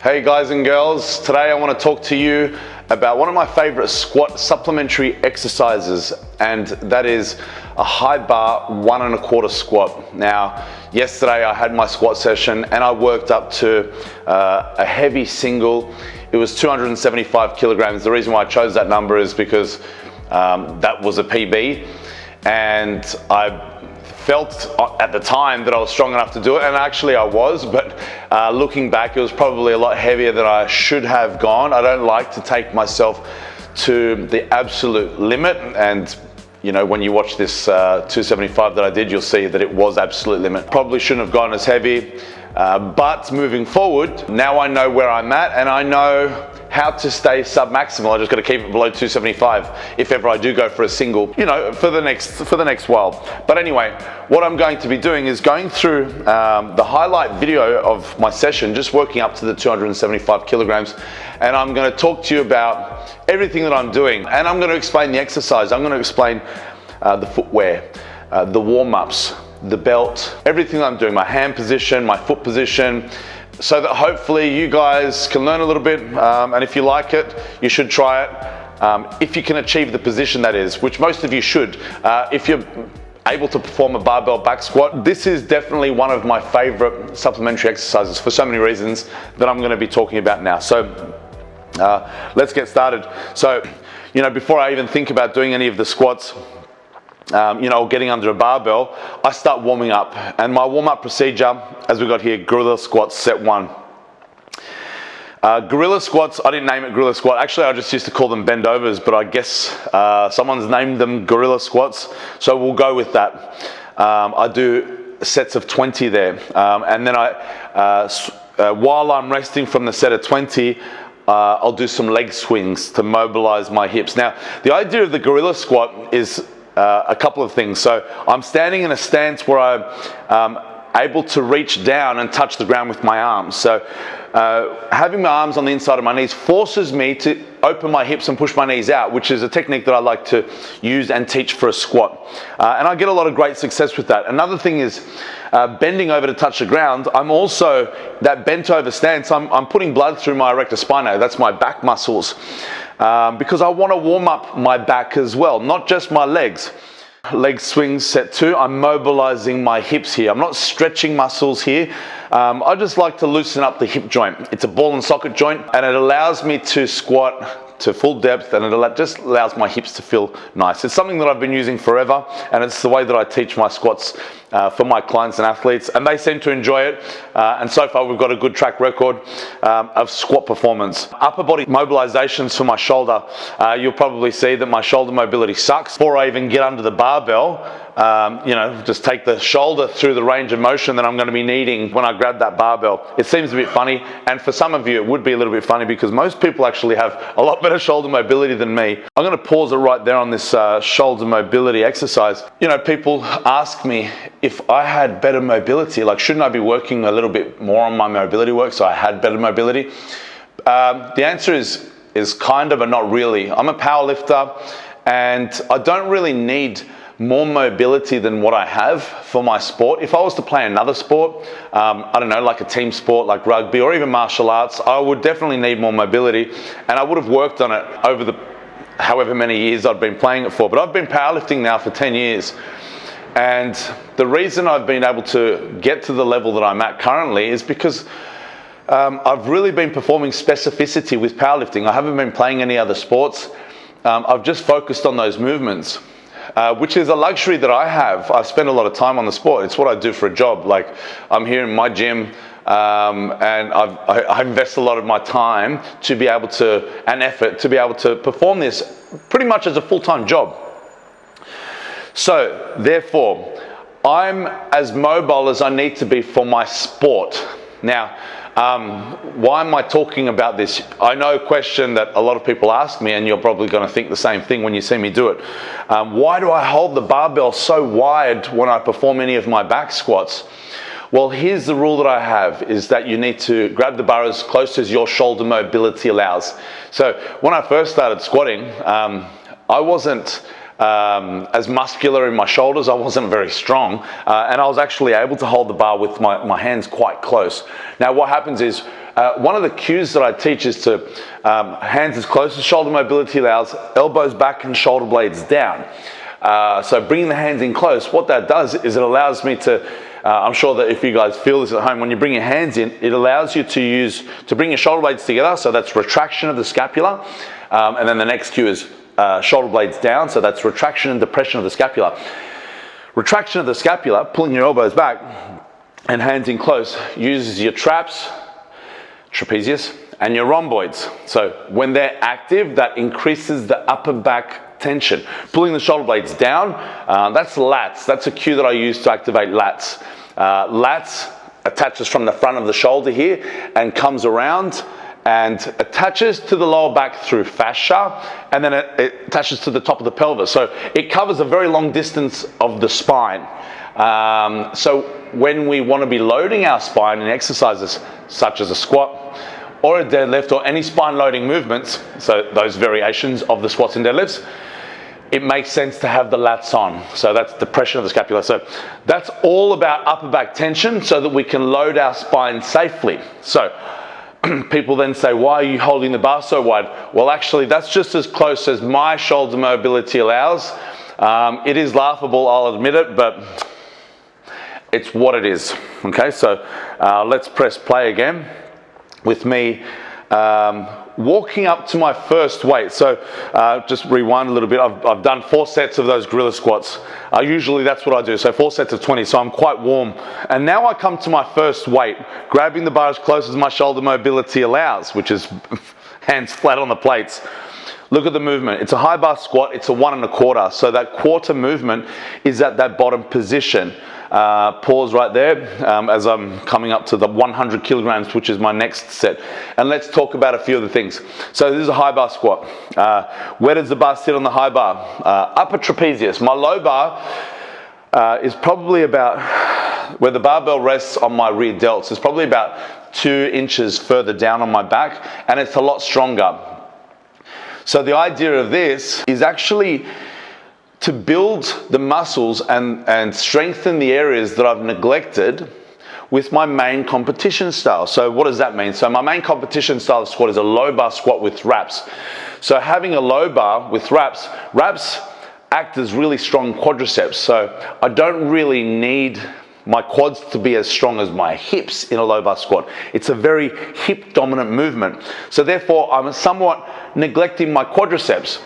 Hey guys and girls, today I want to talk to you about one of my favorite squat supplementary exercises, and that is a high bar 1 1/4 squat. Now, yesterday I had my squat session and I worked up to a heavy single. It was 275 kilograms. The reason why I chose that number is because that was a PB, and I felt at the time that I was strong enough to do it, and actually I was, but looking back, it was probably a lot heavier than I should have gone. I don't like to take myself to the absolute limit, and you know, when you watch this 275 that I did, you'll see that it was absolute limit. Probably shouldn't have gone as heavy, but moving forward, now I know where I'm at and I know how to stay sub-maximal. I just got to keep it below 275 if ever I do go for a single, you know, for the next while. But anyway, what I'm going to be doing is going through the highlight video of my session, just working up to the 275 kilograms, and I'm going to talk to you about everything that I'm doing, and I'm going to explain the exercise. I'm going to explain the footwear, the warm-ups, the belt, everything I'm doing, my hand position, my foot position, so that hopefully you guys can learn a little bit, and if you like it, you should try it. If you can achieve the position, that is, which most of you should. If you're able to perform a barbell back squat, this is definitely one of my favorite supplementary exercises for so many reasons that I'm going to be talking about now. So let's get started. So, you know, before I even think about doing any of the squats, you know, getting under a barbell, I start warming up. And my warm-up procedure, as we got here, gorilla squats, set 1. Gorilla squats, I didn't name it gorilla squat. Actually, I just used to call them bend overs, but I guess someone's named them gorilla squats, so we'll go with that. I do sets of 20 there. And then while I'm resting from the set of 20, I'll do some leg swings to mobilize my hips. Now, the idea of the gorilla squat is a couple of things. So I'm standing in a stance where I'm able to reach down and touch the ground with my arms. So having my arms on the inside of my knees forces me to open my hips and push my knees out, which is a technique that I like to use and teach for a squat. And I get a lot of great success with that. Another thing is bending over to touch the ground. I'm also, that bent over stance, I'm putting blood through my erector spinae. That's my back muscles. Because I want to warm up my back as well, not just my legs. Leg swings, set 2. I'm mobilizing my hips here. I'm not stretching muscles here. I just like to loosen up the hip joint. It's a ball and socket joint, and it allows me to squat to full depth, and it just allows my hips to feel nice. It's something that I've been using forever, and it's the way that I teach my squats for my clients and athletes, and they seem to enjoy it. And so far, we've got a good track record of squat performance. Upper body mobilizations for my shoulder. You'll probably see that my shoulder mobility sucks. Before I even get under the barbell, you know, just take the shoulder through the range of motion that I'm going to be needing when I grab that barbell. It seems a bit funny, and for some of you it would be a little bit funny because most people actually have a lot better shoulder mobility than me. I'm going to pause it right there on this shoulder mobility exercise. You know, people ask me if I had better mobility, like shouldn't I be working a little bit more on my mobility work so I had better mobility? The answer is kind of, but not really. I'm a power lifter and I don't really need more mobility than what I have for my sport. If I was to play another sport, I don't know, like a team sport like rugby or even martial arts, I would definitely need more mobility, and I would have worked on it over the however many years I'd been playing it for. But I've been powerlifting now for 10 years. And the reason I've been able to get to the level that I'm at currently is because I've really been performing specificity with powerlifting. I haven't been playing any other sports. I've just focused on those movements. Which is a luxury that I have. I've spent a lot of time on the sport. It's what I do for a job. Like, I'm here in my gym, and I invest a lot of my time to be able to, and effort, to be able to perform this pretty much as a full-time job. So, therefore, I'm as mobile as I need to be for my sport. Now, why am I talking about this? I know a question that a lot of people ask me, and you're probably going to think the same thing when you see me do it. Why do I hold the barbell so wide when I perform any of my back squats? Well, here's the rule that I have, is that you need to grab the bar as close as your shoulder mobility allows. So when I first started squatting, I wasn't as muscular in my shoulders. I wasn't very strong, and I was actually able to hold the bar with my hands quite close. Now what happens is one of the cues that I teach is to hands as close as shoulder mobility allows, elbows back and shoulder blades down. So bringing the hands in close, what that does is it allows me to, I'm sure that if you guys feel this at home, when you bring your hands in, it allows you to bring your shoulder blades together, so that's retraction of the scapula, and then the next cue is shoulder blades down, so that's retraction and depression of the scapula. Retraction of the scapula, pulling your elbows back, and hands in close, uses your traps, trapezius, and your rhomboids. So when they're active, that increases the upper back tension. Pulling the shoulder blades down, that's lats. That's a cue that I use to activate lats. Lats attaches from the front of the shoulder here and comes around and attaches to the lower back through fascia, and then it attaches to the top of the pelvis. So it covers a very long distance of the spine. So when we want to be loading our spine in exercises such as a squat or a deadlift or any spine loading movements, so those variations of the squats and deadlifts, it makes sense to have the lats on. So that's depression of the scapula. So that's all about upper back tension so that we can load our spine safely. So people then say, why are you holding the bar so wide? Well, actually, that's just as close as my shoulder mobility allows. It is laughable, I'll admit it, but it's what it is. Okay, so let's press play again with me walking up to my first weight. So just rewind a little bit. I've done 4 sets of those gorilla squats. Usually that's what I do, so 4 sets of 20, so I'm quite warm. And now I come to my first weight, grabbing the bar as close as my shoulder mobility allows, which is hands flat on the plates. Look at the movement. It's a high bar squat, it's a 1 1/4. So that quarter movement is at that bottom position. Pause right there as I'm coming up to the 100 kilograms, which is my next set. And let's talk about a few of the things. So this is a high bar squat. Where does the bar sit on the high bar? Upper trapezius. My low bar is probably about, where the barbell rests on my rear delts, is probably about 2 inches further down on my back, and it's a lot stronger. So the idea of this is actually to build the muscles and strengthen the areas that I've neglected with my main competition style. So what does that mean? So my main competition style of squat is a low bar squat with wraps. So having a low bar with wraps act as really strong quadriceps. So I don't really need my quads to be as strong as my hips in a low bar squat. It's a very hip dominant movement. So therefore I'm somewhat neglecting my quadriceps.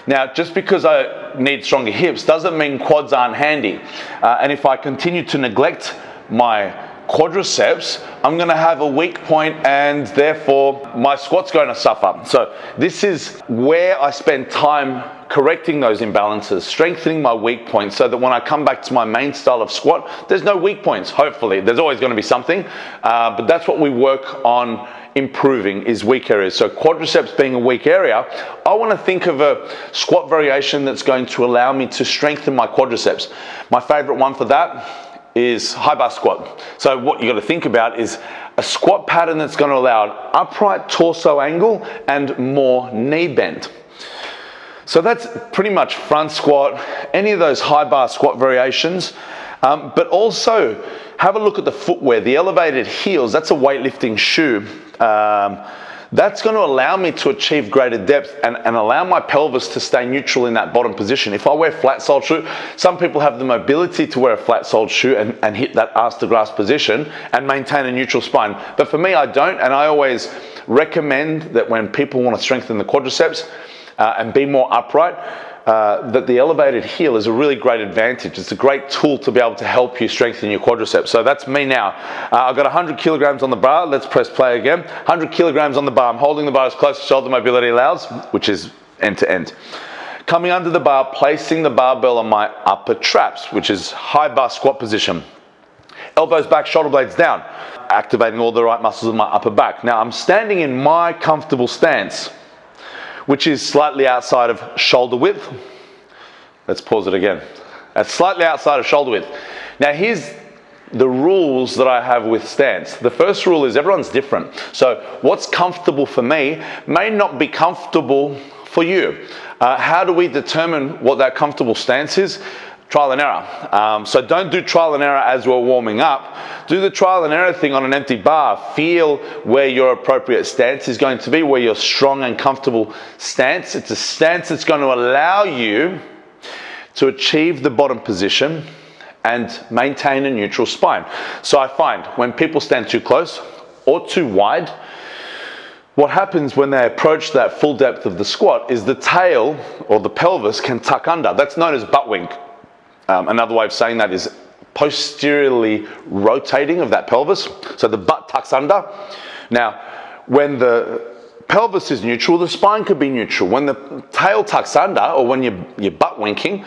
Now, just because I need stronger hips doesn't mean quads aren't handy. And if I continue to neglect my quadriceps, I'm going to have a weak point and therefore my squat's going to suffer. So this is where I spend time correcting those imbalances, strengthening my weak points so that when I come back to my main style of squat, there's no weak points, hopefully. There's always going to be something, but that's what we work on improving, is weak areas. So quadriceps being a weak area, I want to think of a squat variation that's going to allow me to strengthen my quadriceps. My favorite one for that is high bar squat. So what you got to think about is a squat pattern that's going to allow an upright torso angle and more knee bend. So that's pretty much front squat, any of those high bar squat variations, but also have a look at the footwear. The elevated heels, that's a weightlifting shoe. That's going to allow me to achieve greater depth and allow my pelvis to stay neutral in that bottom position. If I wear flat-soled shoe, some people have the mobility to wear a flat-soled shoe and hit that ass to grass position and maintain a neutral spine. But for me, I don't, and I always recommend that when people want to strengthen the quadriceps and be more upright, that the elevated heel is a really great advantage. It's a great tool to be able to help you strengthen your quadriceps. So that's me now. I've got 100 kilograms on the bar. Let's press play again. 100 kilograms on the bar. I'm holding the bar as close as shoulder mobility allows, which is end to end. Coming under the bar, placing the barbell on my upper traps, which is high bar squat position. Elbows back, shoulder blades down. Activating all the right muscles of my upper back. Now I'm standing in my comfortable stance, which is slightly outside of shoulder width. Let's pause it again. That's slightly outside of shoulder width. Now here's the rules that I have with stance. The first rule is everyone's different. So what's comfortable for me may not be comfortable for you. How do we determine what that comfortable stance is? trial and error. So don't do trial and error as we're warming up. Do the trial and error thing on an empty bar. Feel where your appropriate stance is going to be, where your strong and comfortable stance. It's a stance that's going to allow you to achieve the bottom position and maintain a neutral spine. So I find when people stand too close or too wide, what happens when they approach that full depth of the squat is the tail or the pelvis can tuck under. That's known as butt wink. Another way of saying that is posteriorly rotating of that pelvis. So the butt tucks under. Now, when the pelvis is neutral, the spine could be neutral. When the tail tucks under, or when you're butt winking,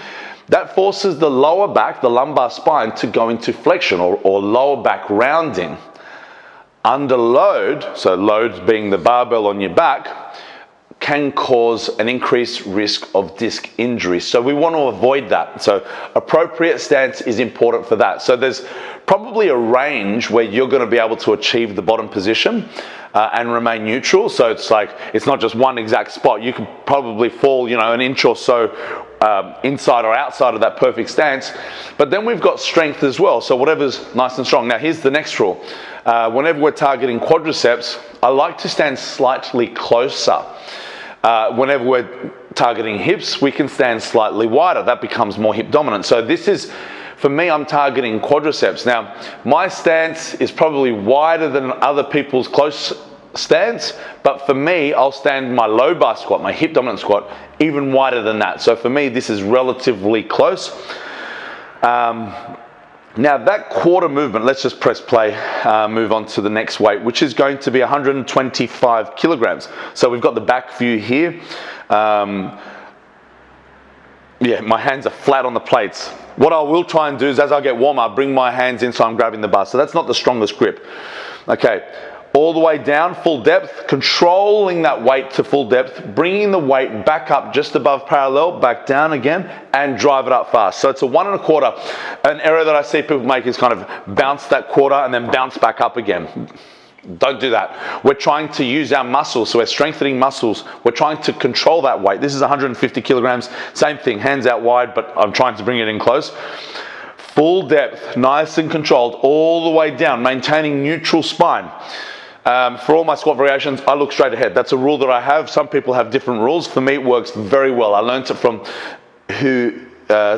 that forces the lower back, the lumbar spine, to go into flexion or lower back rounding. Under load, so load being the barbell on your back, can cause an increased risk of disc injury. So we want to avoid that. So appropriate stance is important for that. So there's probably a range where you're going to be able to achieve the bottom position and remain neutral. So it's like, it's not just one exact spot. You could probably fall, an inch or so inside or outside of that perfect stance. But then we've got strength as well. So whatever's nice and strong. Now here's the next rule. Whenever we're targeting quadriceps, I like to stand slightly closer. Whenever we're targeting hips, we can stand slightly wider. That becomes more hip dominant. So this is, for me, I'm targeting quadriceps. Now, my stance is probably wider than other people's close stance, but for me, I'll stand my low bar squat, my hip dominant squat, even wider than that. So for me, this is relatively close. Now that quarter movement, let's just press play, move on to the next weight, which is going to be 125 kilograms. So we've got the back view here. My hands are flat on the plates. What I will try and do is, as I get warmer, I bring my hands in so I'm grabbing the bar. So that's not the strongest grip. Okay, all the way down, full depth, controlling that weight to full depth, bringing the weight back up just above parallel, back down again, and drive it up fast. So it's a 1 1/4. An error that I see people make is kind of bounce that quarter and then bounce back up again. Don't do that. We're trying to use our muscles, so we're strengthening muscles. We're trying to control that weight. This is 150 kilograms, same thing, hands out wide, but I'm trying to bring it in close. Full depth, nice and controlled, all the way down, maintaining neutral spine. For all my squat variations, I look straight ahead. That's a rule that I have. Some people have different rules. For me, it works very well. I learned it from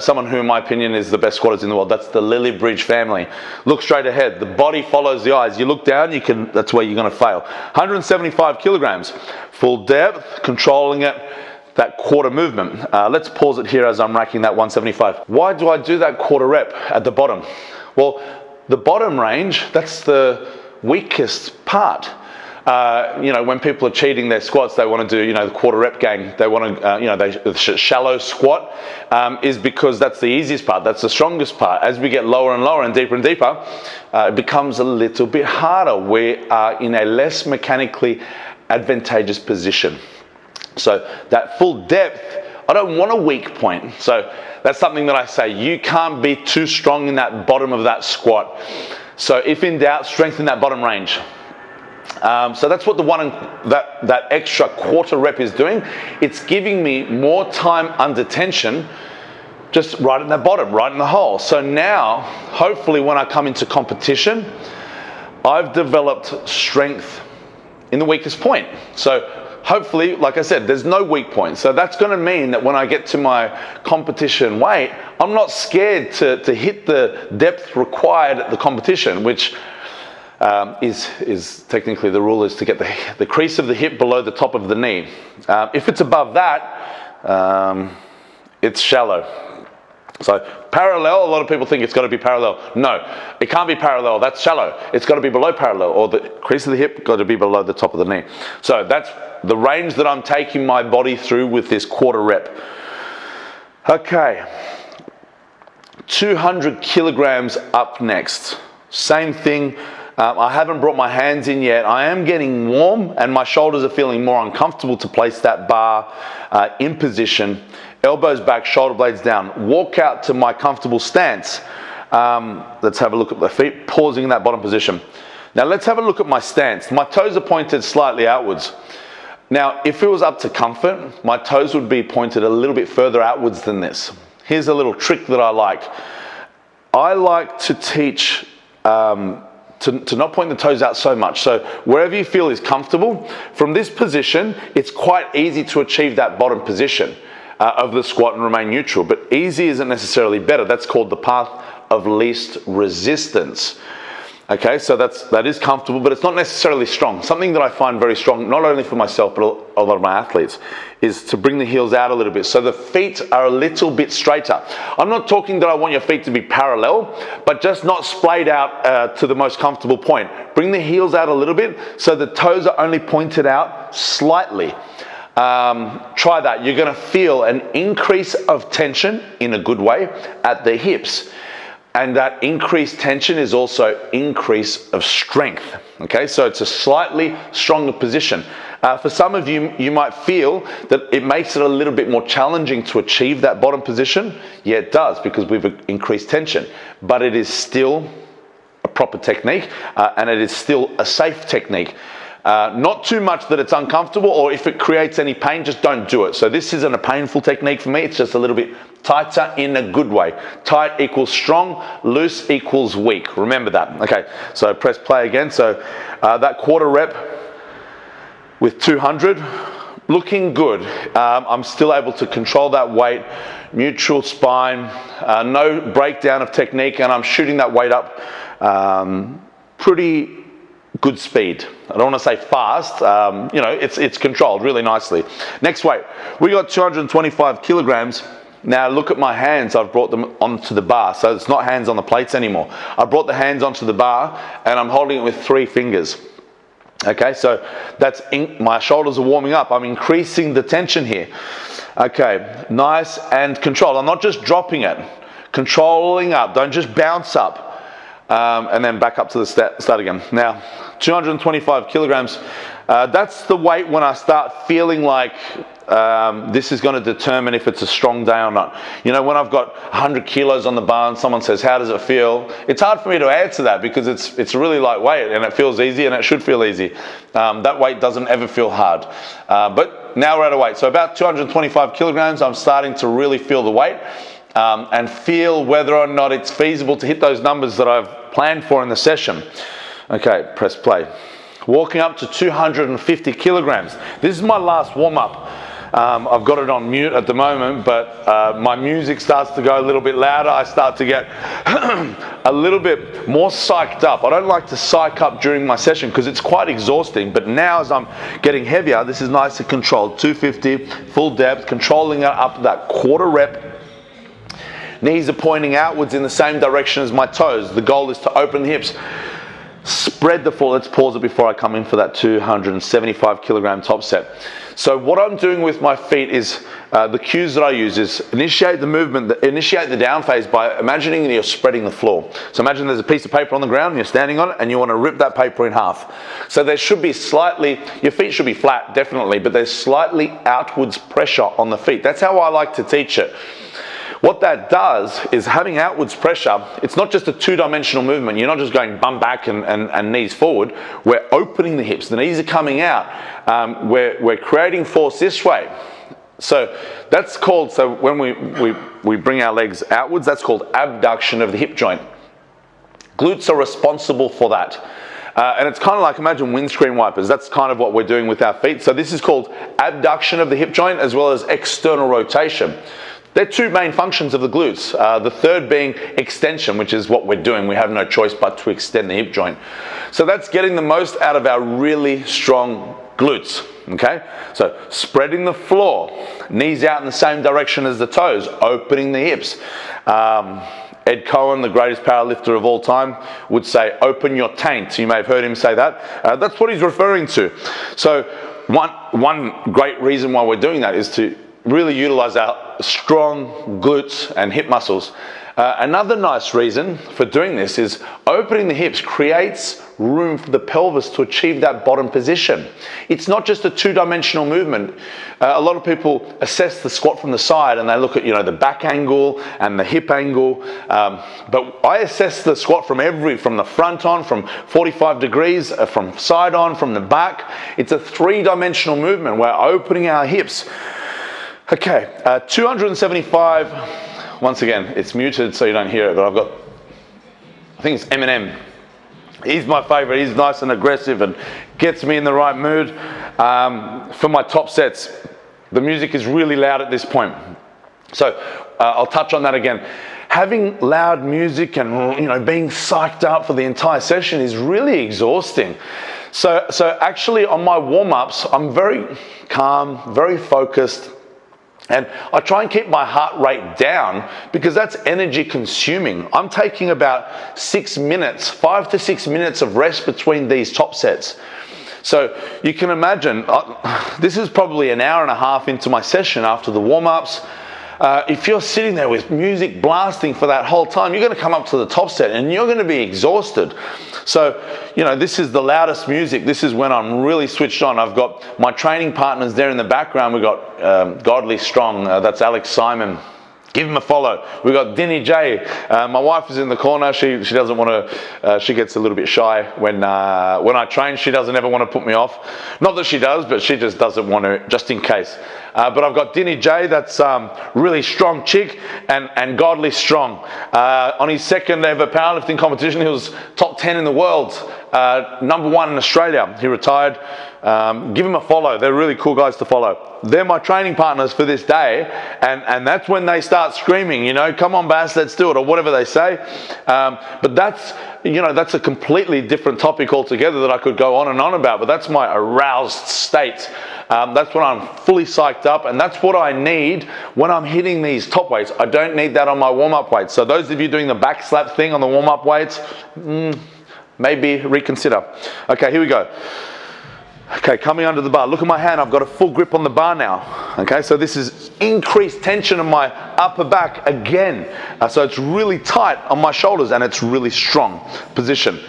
someone who, in my opinion, is the best squatters in the world. That's the Lily Bridge family. Look straight ahead. The body follows the eyes. You look down, that's where you're going to fail. 175 kilograms, full depth, controlling it, that quarter movement. Let's pause it here as I'm racking that 175. Why do I do that quarter rep at the bottom? Well, the bottom range, that's the weakest part. When people are cheating their squats, they want to do, the quarter rep gang. They want to, the shallow squat is because that's the easiest part. That's the strongest part. As we get lower and lower and deeper, it becomes a little bit harder. We are in a less mechanically advantageous position. So that full depth, I don't want a weak point. So that's something that I say. You can't be too strong in that bottom of that squat. So if in doubt, strengthen that bottom range. So that's what that extra quarter rep is doing. It's giving me more time under tension, just right in that bottom, right in the hole. So now, hopefully when I come into competition, I've developed strength in the weakest point. So hopefully, like I said, there's no weak point. So that's going to mean that when I get to my competition weight, I'm not scared to hit the depth required at the competition, which is technically the rule is to get the crease of the hip below the top of the knee. If it's above that, it's shallow. So parallel, a lot of people think it's got to be parallel. No, it can't be parallel. That's shallow. It's got to be below parallel, or the crease of the hip got to be below the top of the knee. So that's the range that I'm taking my body through with this quarter rep. Okay, 200 kilograms up next. Same thing. I haven't brought my hands in yet. I am getting warm and my shoulders are feeling more uncomfortable to place that bar in position. Elbows back, shoulder blades down. Walk out to my comfortable stance. Let's have a look at the feet, pausing in that bottom position. Now let's have a look at my stance. My toes are pointed slightly outwards. Now, if it was up to comfort, my toes would be pointed a little bit further outwards than this. here's a little trick that I like. I like to teach to not point the toes out so much. So wherever you feel is comfortable, from this position, it's quite easy to achieve that bottom position of the squat and remain neutral. But easy isn't necessarily better. That's called the path of least resistance. Okay, so that is comfortable, but it's not necessarily strong. Something that I find very strong, not only for myself, but a lot of my athletes, is to bring the heels out a little bit. So the feet are a little bit straighter. I'm not talking that I want your feet to be parallel, but just not splayed out to the most comfortable point. Bring the heels out a little bit so the toes are only pointed out slightly. Try that. You're gonna feel an increase of tension in a good way at the hips. And that increased tension is also increase of strength. Okay, so it's a slightly stronger position. For some of you, you might feel that it makes it a little bit more challenging to achieve that bottom position. Yeah, it does, because we've increased tension. But it is still a proper technique, and it is still a safe technique. Not too much that it's uncomfortable, or if it creates any pain, just don't do it. So this isn't a painful technique for me. It's just a little bit tighter in a good way. Tight equals strong, loose equals weak. Remember that. Okay, so press play again. So that quarter rep with 200, looking good. I'm still able to control that weight, neutral spine, no breakdown of technique, and I'm shooting that weight up pretty good speed. I don't want to say fast, you know, it's controlled really nicely. Next weight, we got 225 kilograms. Now look at my hands, I've brought them onto the bar, so it's not hands on the plates anymore. I brought the hands onto the bar and I'm holding it with 3 fingers. Okay, so that's my shoulders are warming up. I'm increasing the tension here. Okay, nice and controlled. I'm not just dropping it, controlling up, don't just bounce up. And then back up to the start again. Now, 225 kilograms, that's the weight when I start feeling like this is going to determine if it's a strong day or not. You know, when I've got 100 kilos on the bar and someone says, how does it feel? It's hard for me to answer that because it's really lightweight and it feels easy, and it should feel easy. That weight doesn't ever feel hard. But now we're at a weight. So about 225 kilograms, I'm starting to really feel the weight. And feel whether or not it's feasible to hit those numbers that I've planned for in the session. Okay, press play. Walking up to 250 kilograms. This is my last warm-up. I've got it on mute at the moment, but my music starts to go a little bit louder. I start to get a little bit more psyched up. I don't like to psych up during my session because it's quite exhausting, but now as I'm getting heavier, this is nice and controlled. 250, full depth, controlling it up that quarter rep. Knees are pointing outwards in the same direction as my toes. The goal is to open the hips. Spread the floor. Let's pause it before I come in for that 275 kilogram top set. So what I'm doing with my feet is, the cues that I use is initiate the movement, initiate the down phase by imagining that you're spreading the floor. So imagine there's a piece of paper on the ground and you're standing on it and you want to rip that paper in half. So there should be slightly, your feet should be flat, definitely, but there's slightly outwards pressure on the feet. That's how I like to teach it. What that does is having outwards pressure, it's not just a two-dimensional movement. You're not just going bum back and knees forward. We're opening the hips. The knees are coming out. We're creating force this way. So that's called, so when we bring our legs outwards, that's called abduction of the hip joint. Glutes are responsible for that. And it's kind of like, imagine windscreen wipers. That's kind of what we're doing with our feet. So this is called abduction of the hip joint as well as external rotation. They're two main functions of the glutes. The third being extension, which is what we're doing. We have no choice but to extend the hip joint. So that's getting the most out of our really strong glutes, okay? So spreading the floor, knees out in the same direction as the toes, opening the hips. Ed Cohen, the greatest powerlifter of all time, would say, open your taint. You may have heard him say that. That's what he's referring to. So one great reason why we're doing that is to really utilize our strong glutes and hip muscles. Another nice reason for doing this is opening the hips creates room for the pelvis to achieve that bottom position. It's not just a two-dimensional movement. A lot of people assess the squat from the side and they look at, you know, the back angle and the hip angle. But I assess the squat from the front on, from 45 degrees, from side on, from the back. It's a three-dimensional movement. We're opening our hips. Okay, 275 once again, it's muted so you don't hear it, but I've got, I think it's Eminem. He's my favorite. He's nice and aggressive and gets me in the right mood. For my top sets, the music is really loud at this point. So I'll touch on that again. Having loud music and being psyched up for the entire session is really exhausting. So actually on my warm-ups, I'm very calm, very focused, and I try and keep my heart rate down because that's energy consuming. I'm taking about 6 minutes, 5 to 6 minutes of rest between these top sets. So you can imagine, this is probably an hour and a half into my session after the warm-ups. If you're sitting there with music blasting for that whole time, you're going to come up to the top set and you're going to be exhausted. So, this is the loudest music. This is when I'm really switched on. I've got my training partners there in the background. We've got Godly Strong. That's Alex Simon. Give him a follow. We've got Dinny J. My wife is in the corner. She doesn't want to, she gets a little bit shy when I train. She doesn't ever want to put me off. Not that she does, but she just doesn't want to, just in case. But I've got Dinny J, that's really strong chick, and Godly Strong. On his second ever powerlifting competition, he was top 10 in the world, number 1 in Australia. He retired. Give him a follow. They're really cool guys to follow. They're my training partners for this day, and that's when they start screaming, come on Bass, let's do it, or whatever they say. But that's a completely different topic altogether that I could go on and on about, but that's my aroused state. That's when I'm fully psyched up, and that's what I need when I'm hitting these top weights. I don't need that on my warm-up weights. So those of you doing the back slap thing on the warm-up weights, maybe reconsider. Okay, here we go. Okay, coming under the bar. Look at my hand. I've got a full grip on the bar now. Okay, so this is increased tension on my upper back again. So it's really tight on my shoulders and it's really strong position.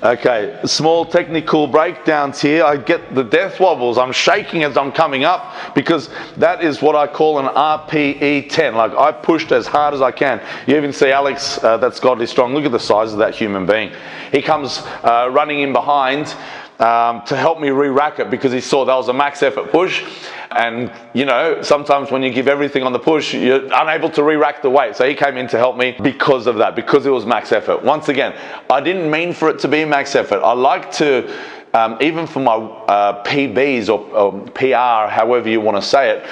Okay, small technical breakdowns here. I get the death wobbles. I'm shaking as I'm coming up because that is what I call an RPE 10. Like, I pushed as hard as I can. You even see Alex, that's Godly Strong. Look at the size of that human being. He comes running in behind to help me re-rack it because he saw that was a max effort push. And sometimes when you give everything on the push, you're unable to re-rack the weight. So he came in to help me because of that, because it was max effort. Once again, I didn't mean for it to be max effort. I like to, even for my PBs or PR, however you want to say it,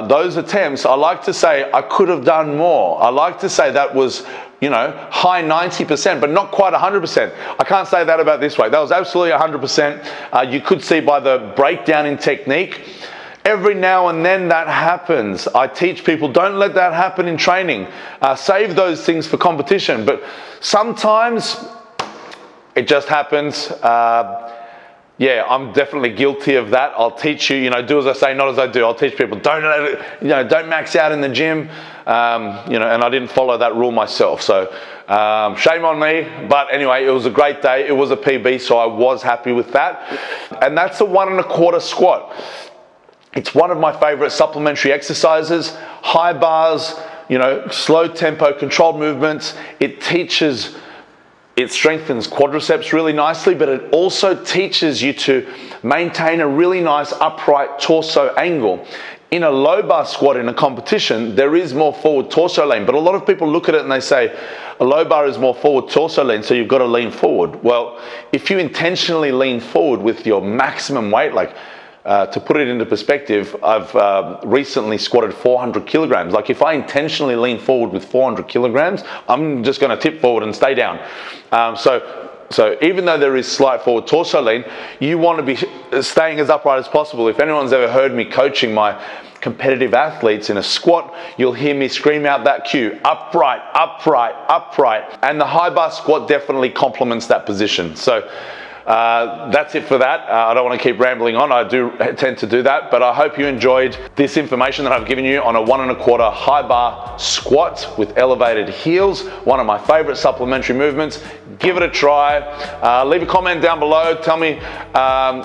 those attempts, I like to say I could have done more. I like to say that was high 90%, but not quite 100%. I can't say that about this weight. That was absolutely 100%. You could see by the breakdown in technique. Every now and then that happens. I teach people, don't let that happen in training. Save those things for competition. But sometimes it just happens. Yeah, I'm definitely guilty of that. I'll teach you, do as I say, not as I do. I'll teach people, don't max out in the gym, and I didn't follow that rule myself. So shame on me. But anyway, it was a great day. It was a PB, so I was happy with that. And that's a 1 1/4 squat. It's one of my favorite supplementary exercises. High bars, slow tempo, controlled movements. It strengthens quadriceps really nicely, but it also teaches you to maintain a really nice upright torso angle. In a low bar squat in a competition, there is more forward torso lean, but a lot of people look at it and they say, a low bar is more forward torso lean, so you've got to lean forward. Well, if you intentionally lean forward with your maximum weight, to put it into perspective, I've recently squatted 400 kilograms. Like, if I intentionally lean forward with 400 kilograms, I'm just going to tip forward and stay down. So even though there is slight forward torso lean, you want to be staying as upright as possible. If anyone's ever heard me coaching my competitive athletes in a squat, you'll hear me scream out that cue, upright, upright, upright. And the high bar squat definitely complements that position. So that's it for that. I don't want to keep rambling on. I do tend to do that, but I hope you enjoyed this information that I've given you on a 1 1/4 high bar squat with elevated heels. One of my favorite supplementary movements. Give it a try. Leave a comment down below. Tell me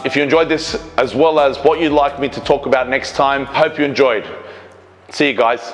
if you enjoyed this, as well as what you'd like me to talk about next time. Hope you enjoyed. See you guys.